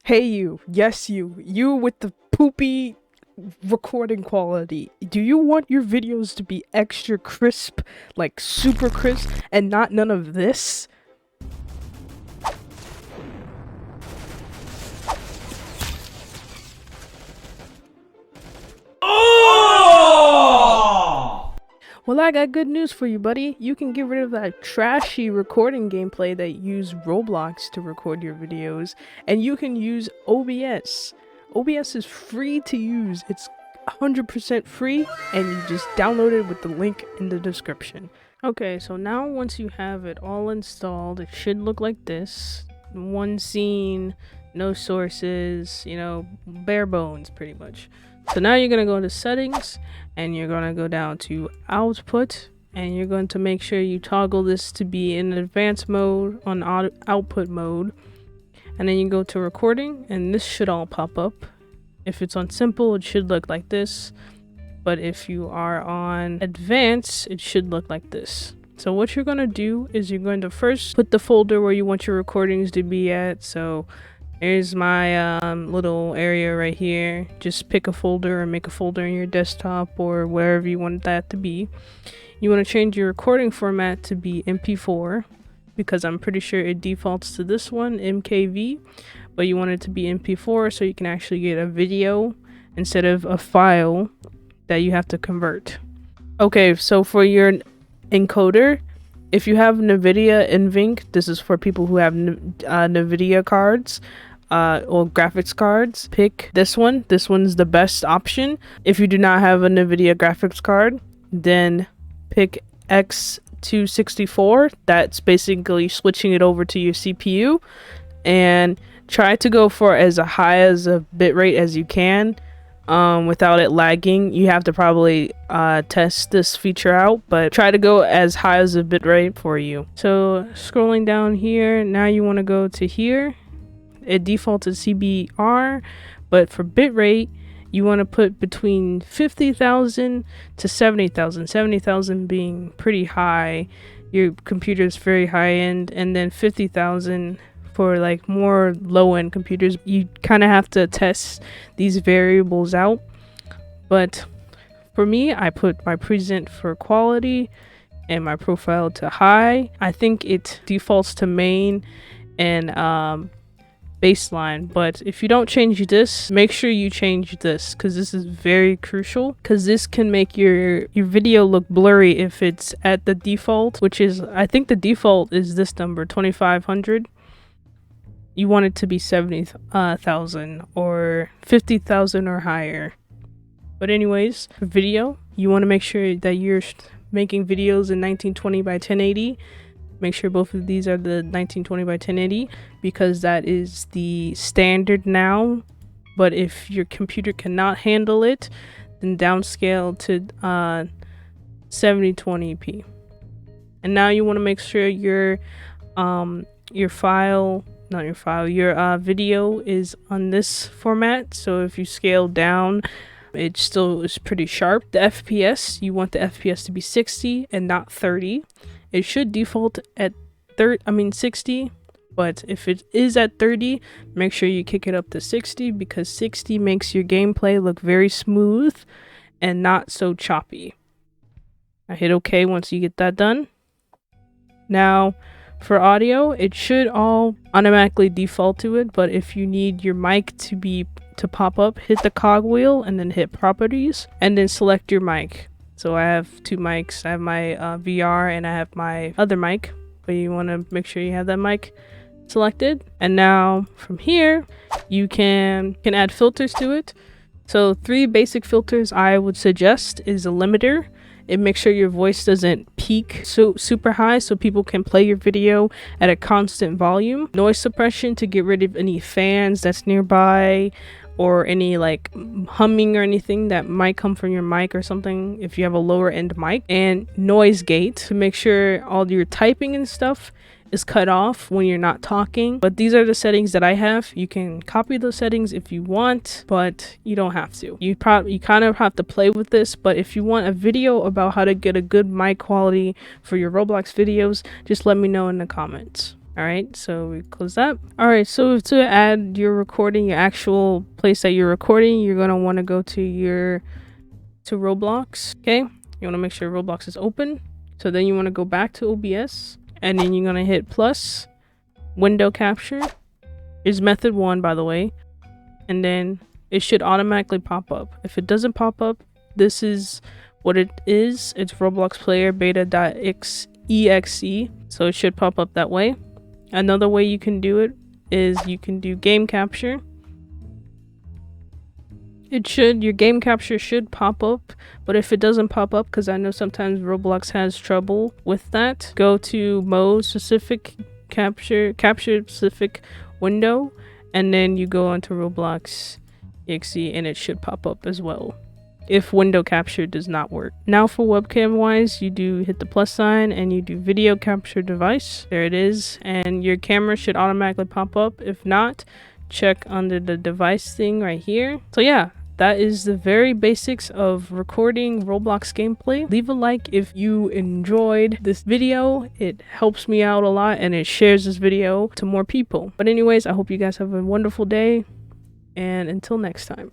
Hey you, yes you with the poopy recording quality. Do you want your videos to be extra crisp, like super crisp, and not none of this? Well, I got good news for you, buddy. You can get rid of that trashy recording gameplay that use Roblox to record your videos, and you can use OBS. OBS is free to use. It's 100% free, and you just download it with the link in the description. Okay, so now once you have it all installed, it should look like this. One scene, no sources, bare bones pretty much. So now you're going to go to settings and you're going to go down to output and you're going to make sure you toggle this to be in advanced mode on output mode. And then you go to recording and this should all pop up. If it's on simple, it should look like this. But if you are on advanced, it should look like this. So what you're going to do is you're going to first put the folder where you want your recordings to be at. So here's my little area right here. Just pick a folder or make a folder in your desktop or wherever you want that to be. You want to change your recording format to be MP4 because I'm pretty sure it defaults to this one, MKV, but you want it to be MP4 so you can actually get a video instead of a file that you have to convert. Okay, so for your encoder, if you have NVIDIA NVENC, this is for people who have NVIDIA cards, or graphics cards, pick this one. This one's the best option. If you do not have a NVIDIA graphics card, then pick X264. That's basically switching it over to your CPU, and try to go for as high as a bitrate as you can without it lagging. You have to probably test this feature out, but try to go as high as a bitrate for you. So scrolling down here, now you want to go to here. It defaults to CBR, but for bitrate, you want to put between 50,000 to 70,000. 70,000 being pretty high. Your computer is very high end, and then 50,000 for like more low end computers. You kind of have to test these variables out. But for me, I put my present for quality and my profile to high. I think it defaults to main and baseline, but if you don't change this, make sure you change this because this is very crucial, because this can make your video look blurry if it's at the default, which is, I think the default is this number, 2500. You want it to be 70,000 or 50,000 or higher. But anyways, for video, you want to make sure that you're making videos in 1920 by 1080. Make sure both of these are the 1920 by 1080 because that is the standard now. But if your computer cannot handle it, then downscale to 7020p. And now you want to make sure your video is on this format. So if you scale down, it still is pretty sharp. The FPS, you want the FPS to be 60 and not 30. It should default at 60, but if it is at 30, make sure you kick it up to 60 because 60 makes your gameplay look very smooth and not so choppy. I hit OK once you get that done. Now, for audio, it should all automatically default to it, but if you need your mic to pop up, hit the cogwheel and then hit properties and then select your mic. So I have two mics. I have my VR and I have my other mic, but you want to make sure you have that mic selected. And now from here, you can add filters to it. So 3 basic filters I would suggest is a limiter. It makes sure your voice doesn't peak so super high so people can play your video at a constant volume. Noise suppression to get rid of any fans that's nearby or any like humming or anything that might come from your mic or something if you have a lower end mic. And noise gate to make sure all your typing and stuff is cut off when you're not talking. But these are the settings that I have. You can copy those settings if you want, but you don't have to. You kind of have to play with this, but if you want a video about how to get a good mic quality for your Roblox videos, just let me know in the comments. All right, so we close that. All right, so to add your recording, your actual place that you're recording, you're gonna want to go to Roblox. Okay, you want to make sure Roblox is open. So then you want to go back to OBS, and then you're gonna hit plus window capture. Is method 1, by the way, and then it should automatically pop up. If it doesn't pop up, this is what it is. It's Roblox player beta.exe, so it should pop up that way. Another way you can do it is you can do game capture. Your game capture should pop up, but if it doesn't pop up, because I know sometimes Roblox has trouble with that, go to mode specific capture specific window, and then you go onto Roblox exe and it should pop up as well if window capture does not work. Now for webcam wise, you do hit the plus sign and you do video capture device. There it is, and your camera should automatically pop up. If not, check under the device thing right here. So yeah, that is the very basics of recording Roblox gameplay. Leave a like if you enjoyed this video. It helps me out a lot and it shares this video to more people. But anyways, I hope you guys have a wonderful day, and until next time.